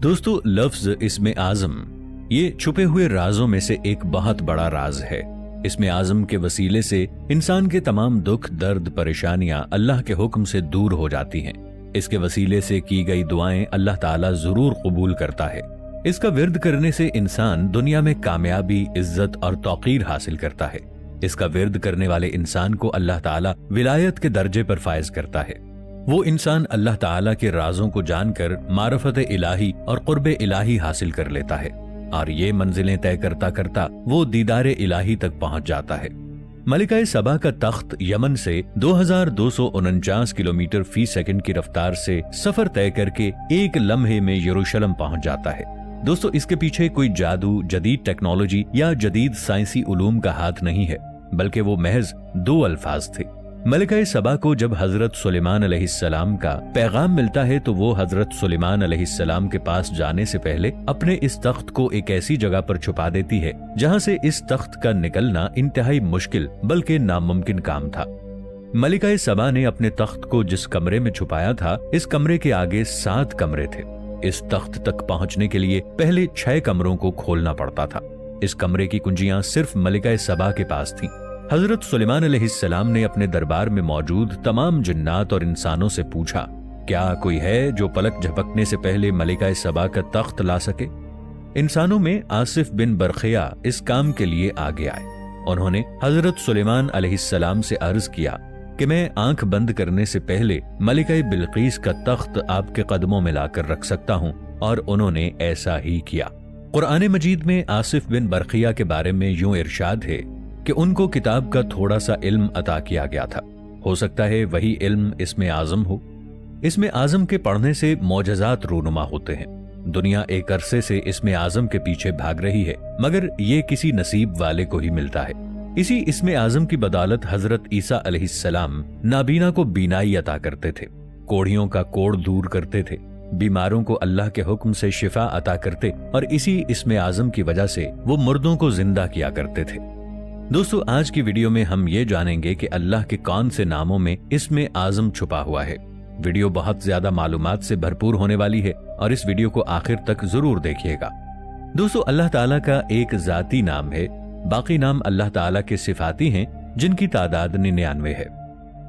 دوستو لفظ اسم اعظم یہ چھپے ہوئے رازوں میں سے ایک بہت بڑا راز ہے۔ اسم اعظم کے وسیلے سے انسان کے تمام دکھ درد پریشانیاں اللہ کے حکم سے دور ہو جاتی ہیں۔ اس کے وسیلے سے کی گئی دعائیں اللہ تعالیٰ ضرور قبول کرتا ہے۔ اس کا ورد کرنے سے انسان دنیا میں کامیابی، عزت اور توقیر حاصل کرتا ہے۔ اس کا ورد کرنے والے انسان کو اللہ تعالیٰ ولایت کے درجے پر فائز کرتا ہے۔ وہ انسان اللہ تعالیٰ کے رازوں کو جان کر معرفت الہی اور قرب الہی حاصل کر لیتا ہے، اور یہ منزلیں طے کرتا کرتا وہ دیدار الہی تک پہنچ جاتا ہے۔ ملکہ سبا کا تخت یمن سے 2249 کلومیٹر فی سیکنڈ کی رفتار سے سفر طے کر کے ایک لمحے میں یروشلم پہنچ جاتا ہے۔ دوستو اس کے پیچھے کوئی جادو، جدید ٹیکنالوجی یا جدید سائنسی علوم کا ہاتھ نہیں ہے، بلکہ وہ محض دو الفاظ تھے۔ ملکہ سبا کو جب حضرت سلیمان علیہ السلام کا پیغام ملتا ہے تو وہ حضرت سلیمان علیہ السلام کے پاس جانے سے پہلے اپنے اس تخت کو ایک ایسی جگہ پر چھپا دیتی ہے جہاں سے اس تخت کا نکلنا انتہائی مشکل بلکہ ناممکن کام تھا۔ ملکہ سبا نے اپنے تخت کو جس کمرے میں چھپایا تھا، اس کمرے کے آگے 7 کمرے تھے۔ اس تخت تک پہنچنے کے لیے پہلے 6 کمروں کو کھولنا پڑتا تھا۔ اس کمرے کی کنجیاں صرف ملکہ سبا کے پاس تھیں۔ حضرت سلیمان علیہ السلام نے اپنے دربار میں موجود تمام جنات اور انسانوں سے پوچھا، کیا کوئی ہے جو پلک جھپکنے سے پہلے ملکہ سبا کا تخت لا سکے؟ انسانوں میں آصف بن برقیہ اس کام کے لیے آگے آئے۔ انہوں نے حضرت سلیمان علیہ السلام سے عرض کیا کہ میں آنکھ بند کرنے سے پہلے ملکہ بلقیس کا تخت آپ کے قدموں میں لا کر رکھ سکتا ہوں، اور انہوں نے ایسا ہی کیا۔ قرآن مجید میں آصف بن برقیہ کے بارے میں یوں ارشاد ہے کہ ان کو کتاب کا تھوڑا سا علم عطا کیا گیا تھا، ہو سکتا ہے وہی علم اسم اعظم ہو۔ اسم اعظم کے پڑھنے سے معجزات رونما ہوتے ہیں۔ دنیا ایک عرصے سے اسم اعظم کے پیچھے بھاگ رہی ہے، مگر یہ کسی نصیب والے کو ہی ملتا ہے۔ اسی اسم اعظم کی بدولت حضرت عیسیٰ علیہ السلام نابینا کو بینائی عطا کرتے تھے، کوڑھیوں کا کوڑ دور کرتے تھے، بیماروں کو اللہ کے حکم سے شفا عطا کرتے، اور اسی اسم اعظم کی وجہ سے وہ مردوں کو زندہ کیا کرتے تھے۔ دوستو آج کی ویڈیو میں ہم یہ جانیں گے کہ اللہ کے کون سے ناموں میں اسم اعظم چھپا ہوا ہے۔ ویڈیو بہت زیادہ معلومات سے بھرپور ہونے والی ہے، اور اس ویڈیو کو آخر تک ضرور دیکھیے گا۔ دوستو اللہ تعالیٰ کا ایک ذاتی نام ہے، باقی نام اللہ تعالیٰ کے صفاتی ہیں جن کی تعداد 99 ہے۔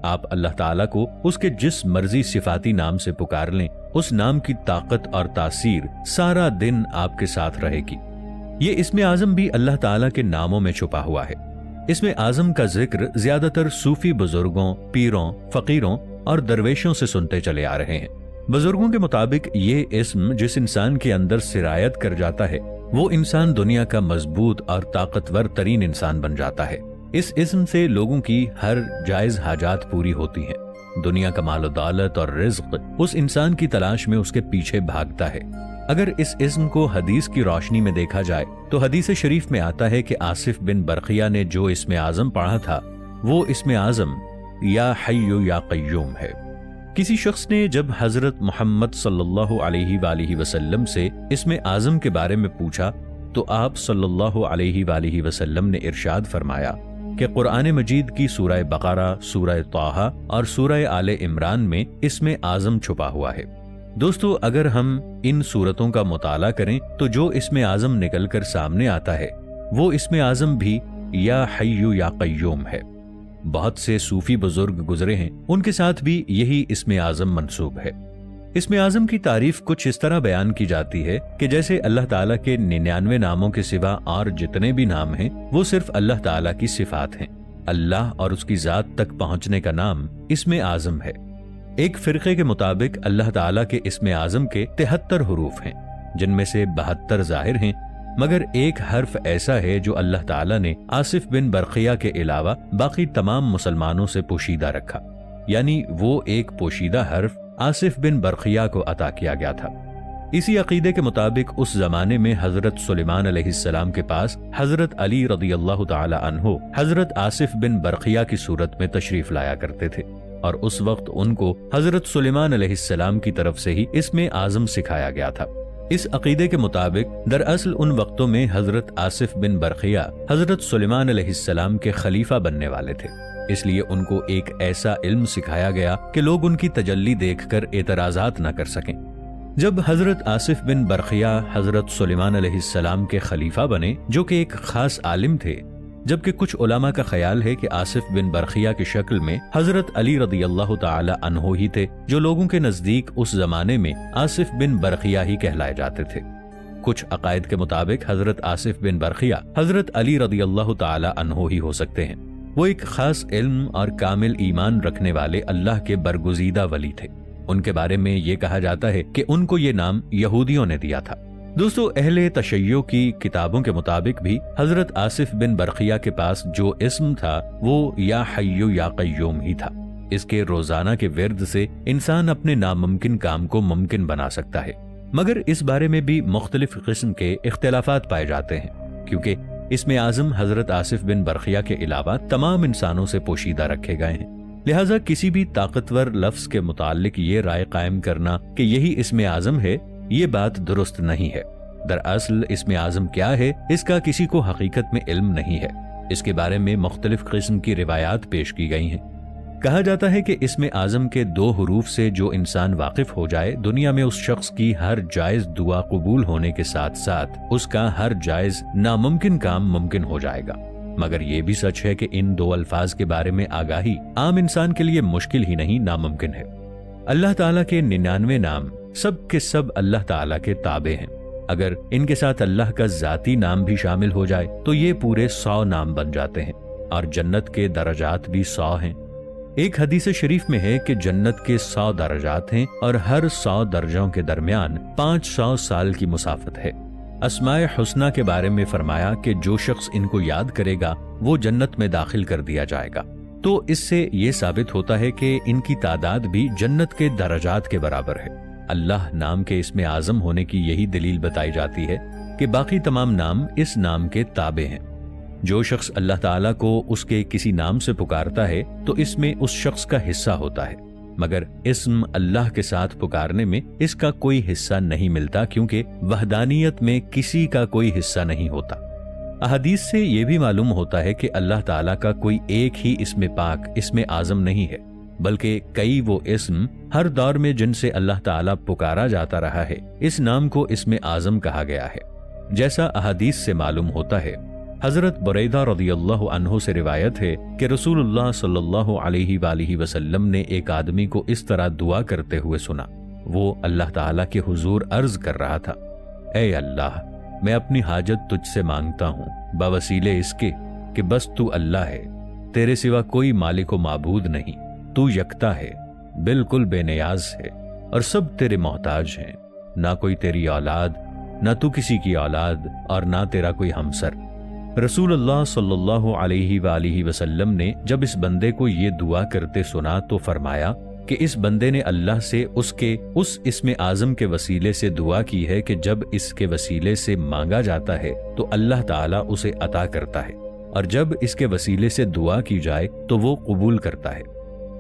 آپ اللہ تعالیٰ کو اس کے جس مرضی صفاتی نام سے پکار لیں، اس نام کی طاقت اور تاثیر سارا دن آپ کے ساتھ رہے گی۔ یہ اسم اعظم بھی اللہ تعالیٰ کے ناموں میں چھپا ہوا ہے۔ اسم اعظم کا ذکر زیادہ تر صوفی بزرگوں، پیروں، فقیروں اور درویشوں سے سنتے چلے آ رہے ہیں۔ بزرگوں کے مطابق یہ اسم جس انسان کے اندر سرایت کر جاتا ہے، وہ انسان دنیا کا مضبوط اور طاقتور ترین انسان بن جاتا ہے۔ اس اسم سے لوگوں کی ہر جائز حاجات پوری ہوتی ہیں۔ دنیا کا مال و دولت اور رزق اس انسان کی تلاش میں اس کے پیچھے بھاگتا ہے۔ اگر اس اسم کو حدیث کی روشنی میں دیکھا جائے تو حدیث شریف میں آتا ہے کہ آصف بن برقیہ نے جو اسم اعظم پڑھا تھا، وہ اسم اعظم یا حی یا قیوم ہے۔ کسی شخص نے جب حضرت محمد صلی اللہ علیہ وآلہ وسلم سے اسم اعظم کے بارے میں پوچھا تو آپ صلی اللہ علیہ وآلہ وسلم نے ارشاد فرمایا کہ قرآن مجید کی سورہ بقرہ، سورہ طٰہٰ اور سورہ آل عمران میں اسم اعظم چھپا ہوا ہے۔ دوستو اگر ہم ان سورتوں کا مطالعہ کریں تو جو اسم اعظم نکل کر سامنے آتا ہے وہ اسم اعظم بھی یا حی یا قیوم ہے۔ بہت سے صوفی بزرگ گزرے ہیں، ان کے ساتھ بھی یہی اسم اعظم منسوب ہے۔ اسم اعظم کی تعریف کچھ اس طرح بیان کی جاتی ہے کہ جیسے اللہ تعالیٰ کے 99 ناموں کے سوا اور جتنے بھی نام ہیں وہ صرف اللہ تعالیٰ کی صفات ہیں۔ اللہ اور اس کی ذات تک پہنچنے کا نام اسم اعظم ہے۔ ایک فرقے کے مطابق اللہ تعالیٰ کے اسم اعظم کے 73 حروف ہیں، جن میں سے 72 ظاہر ہیں، مگر ایک حرف ایسا ہے جو اللہ تعالیٰ نے آصف بن برقیہ کے علاوہ باقی تمام مسلمانوں سے پوشیدہ رکھا، یعنی وہ ایک پوشیدہ حرف آصف بن برقیہ کو عطا کیا گیا تھا۔ اسی عقیدے کے مطابق اس زمانے میں حضرت سلیمان علیہ السلام کے پاس حضرت علی رضی اللہ تعالی عنہ حضرت آصف بن برقیہ کی صورت میں تشریف لایا کرتے تھے، اور اس وقت ان کو حضرت سلیمان علیہ السلام کی طرف سے ہی اسم اعظم سکھایا گیا تھا۔ اس عقیدے کے مطابق دراصل ان وقتوں میں حضرت آصف بن برقیہ حضرت سلیمان علیہ السلام کے خلیفہ بننے والے تھے، اس لیے ان کو ایک ایسا علم سکھایا گیا کہ لوگ ان کی تجلی دیکھ کر اعتراضات نہ کر سکیں۔ جب حضرت آصف بن برخیہ حضرت سلیمان علیہ السلام کے خلیفہ بنے، جو کہ ایک خاص عالم تھے، جبکہ کچھ علماء کا خیال ہے کہ آصف بن برخیہ کی شکل میں حضرت علی رضی اللہ تعالی عنہ ہی تھے، جو لوگوں کے نزدیک اس زمانے میں آصف بن برخیہ ہی کہلائے جاتے تھے۔ کچھ عقائد کے مطابق حضرت آصف بن برخیہ حضرت علی رضی اللہ تعالی عنہ ہی ہو سکتے ہیں۔ وہ ایک خاص علم اور کامل ایمان رکھنے والے اللہ کے برگزیدہ ولی تھے۔ ان کے بارے میں یہ کہا جاتا ہے کہ ان کو یہ نام یہودیوں نے دیا تھا۔ دوستو، اہل تشیع کی کتابوں کے مطابق بھی حضرت آصف بن برخیہ کے پاس جو اسم تھا وہ یا حی یا قیوم ہی تھا۔ اس کے روزانہ کے ورد سے انسان اپنے ناممکن کام کو ممکن بنا سکتا ہے، مگر اس بارے میں بھی مختلف قسم کے اختلافات پائے جاتے ہیں، کیونکہ اسم اعظم حضرت آصف بن برخیہ کے علاوہ تمام انسانوں سے پوشیدہ رکھے گئے ہیں۔ لہٰذا کسی بھی طاقتور لفظ کے متعلق یہ رائے قائم کرنا کہ یہی اسم اعظم ہے، یہ بات درست نہیں ہے۔ دراصل اسم اعظم کیا ہے، اس کا کسی کو حقیقت میں علم نہیں ہے۔ اس کے بارے میں مختلف قسم کی روایات پیش کی گئی ہیں۔ کہا جاتا ہے کہ اسم اعظم کے 2 حروف سے جو انسان واقف ہو جائے، دنیا میں اس شخص کی ہر جائز دعا قبول ہونے کے ساتھ ساتھ اس کا ہر جائز ناممکن کام ممکن ہو جائے گا۔ مگر یہ بھی سچ ہے کہ ان 2 الفاظ کے بارے میں آگاہی عام انسان کے لیے مشکل ہی نہیں، ناممکن ہے۔ اللہ تعالیٰ کے 99 نام سب کے سب اللہ تعالیٰ کے تابع ہیں۔ اگر ان کے ساتھ اللہ کا ذاتی نام بھی شامل ہو جائے تو یہ پورے 100 نام بن جاتے ہیں، اور جنت کے درجات بھی 100 ہیں۔ ایک حدیث شریف میں ہے کہ جنت کے 100 درجات ہیں، اور ہر 100 درجوں کے درمیان 500 سال کی مسافت ہے۔ اسماء حسنہ کے بارے میں فرمایا کہ جو شخص ان کو یاد کرے گا وہ جنت میں داخل کر دیا جائے گا۔ تو اس سے یہ ثابت ہوتا ہے کہ ان کی تعداد بھی جنت کے درجات کے برابر ہے۔ اللہ نام کے اسم اعظم ہونے کی یہی دلیل بتائی جاتی ہے کہ باقی تمام نام اس نام کے تابع ہیں۔ جو شخص اللہ تعالیٰ کو اس کے کسی نام سے پکارتا ہے تو اس میں اس شخص کا حصہ ہوتا ہے، مگر اسم اللہ کے ساتھ پکارنے میں اس کا کوئی حصہ نہیں ملتا، کیونکہ وحدانیت میں کسی کا کوئی حصہ نہیں ہوتا۔ احادیث سے یہ بھی معلوم ہوتا ہے کہ اللہ تعالیٰ کا کوئی ایک ہی اسم پاک اسم اعظم نہیں ہے، بلکہ کئی وہ اسم ہر دور میں جن سے اللہ تعالیٰ پکارا جاتا رہا ہے، اس نام کو اسم اعظم کہا گیا ہے۔ جیسا احادیث سے معلوم ہوتا ہے، حضرت بریدہ رضی اللہ عنہ سے روایت ہے کہ رسول اللہ صلی اللہ علیہ وآلہ وسلم نے ایک آدمی کو اس طرح دعا کرتے ہوئے سنا۔ وہ اللہ تعالیٰ کے حضور عرض کر رہا تھا، اے اللہ، میں اپنی حاجت تجھ سے مانگتا ہوں بوسیلے اس کے کہ بس تو اللہ ہے، تیرے سوا کوئی مالک و معبود نہیں، تو یکتا ہے، بالکل بے نیاز ہے، اور سب تیرے محتاج ہیں، نہ کوئی تیری اولاد، نہ تو کسی کی اولاد، اور نہ تیرا کوئی ہمسر۔ رسول اللہ صلی اللہ علیہ وآلہ وسلم نے جب اس بندے کو یہ دعا کرتے سنا تو فرمایا کہ اس بندے نے اللہ سے اس اسم اعظم کے وسیلے سے دعا کی ہے کہ جب اس کے وسیلے سے مانگا جاتا ہے تو اللہ تعالیٰ اسے عطا کرتا ہے، اور جب اس کے وسیلے سے دعا کی جائے تو وہ قبول کرتا ہے۔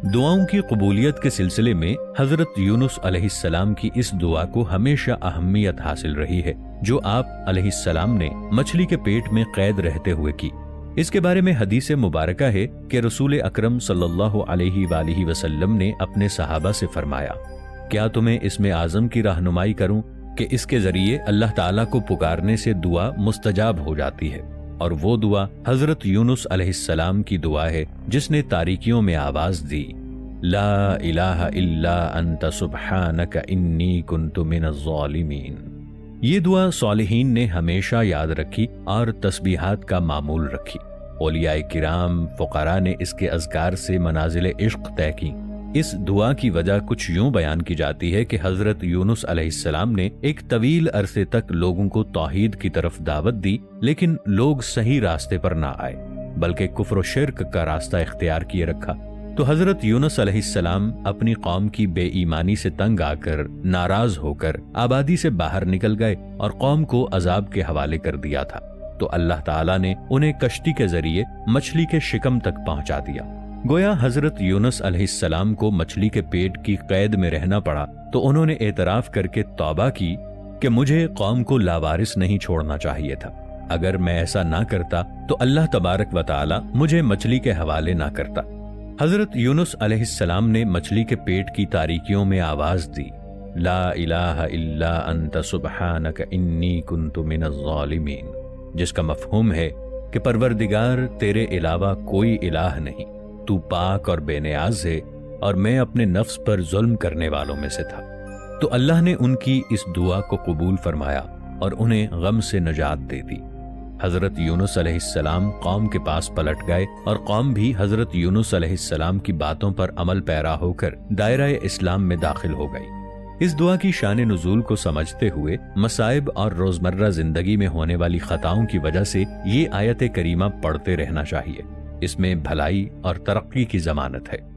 دعاؤں کی قبولیت کے سلسلے میں حضرت یونس علیہ السلام کی اس دعا کو ہمیشہ اہمیت حاصل رہی ہے، جو آپ علیہ السلام نے مچھلی کے پیٹ میں قید رہتے ہوئے کی۔ اس کے بارے میں حدیث مبارکہ ہے کہ رسول اکرم صلی اللہ علیہ وآلہ وسلم نے اپنے صحابہ سے فرمایا، کیا تمہیں اسم اعظم کی رہنمائی کروں کہ اس کے ذریعے اللہ تعالیٰ کو پکارنے سے دعا مستجاب ہو جاتی ہے؟ اور وہ دعا حضرت یونس علیہ السلام کی دعا ہے جس نے تاریکیوں میں آواز دی، لا الہ الا انت سبحانک انی کنت من الظالمین۔ یہ دعا صالحین نے ہمیشہ یاد رکھی اور تسبیحات کا معمول رکھی۔ اولیاء کرام، فقراء نے اس کے اذکار سے منازل عشق طے کی۔ اس دعا کی وجہ کچھ یوں بیان کی جاتی ہے کہ حضرت یونس علیہ السلام نے ایک طویل عرصے تک لوگوں کو توحید کی طرف دعوت دی، لیکن لوگ صحیح راستے پر نہ آئے بلکہ کفر و شرک کا راستہ اختیار کیے رکھا۔ تو حضرت یونس علیہ السلام اپنی قوم کی بے ایمانی سے تنگ آ کر، ناراض ہو کر آبادی سے باہر نکل گئے اور قوم کو عذاب کے حوالے کر دیا تھا۔ تو اللہ تعالیٰ نے انہیں کشتی کے ذریعے مچھلی کے شکم تک پہنچا دیا۔ گویا حضرت یونس علیہ السلام کو مچھلی کے پیٹ کی قید میں رہنا پڑا تو انہوں نے اعتراف کر کے توبہ کی کہ مجھے قوم کو لاوارث نہیں چھوڑنا چاہیے تھا۔ اگر میں ایسا نہ کرتا تو اللہ تبارک و تعالی مجھے مچھلی کے حوالے نہ کرتا۔ حضرت یونس علیہ السلام نے مچھلی کے پیٹ کی تاریکیوں میں آواز دی، لا الہ الا انت سبحانک انی کنت من الظالمین، جس کا مفہوم ہے کہ پروردگار تیرے علاوہ کوئی الہ نہیں، تو پاک اور بے نیاز ہے اور میں اپنے نفس پر ظلم کرنے والوں میں سے تھا۔ تو اللہ نے ان کی اس دعا کو قبول فرمایا اور انہیں غم سے نجات دے دی۔ حضرت یونس علیہ السلام قوم کے پاس پلٹ گئے اور قوم بھی حضرت یونس علیہ السلام کی باتوں پر عمل پیرا ہو کر دائرہ اسلام میں داخل ہو گئی۔ اس دعا کی شان نزول کو سمجھتے ہوئے مصائب اور روزمرہ زندگی میں ہونے والی خطاؤں کی وجہ سے یہ آیت کریمہ پڑھتے رہنا چاہیے۔ اس میں بھلائی اور ترقی کی ضمانت ہے۔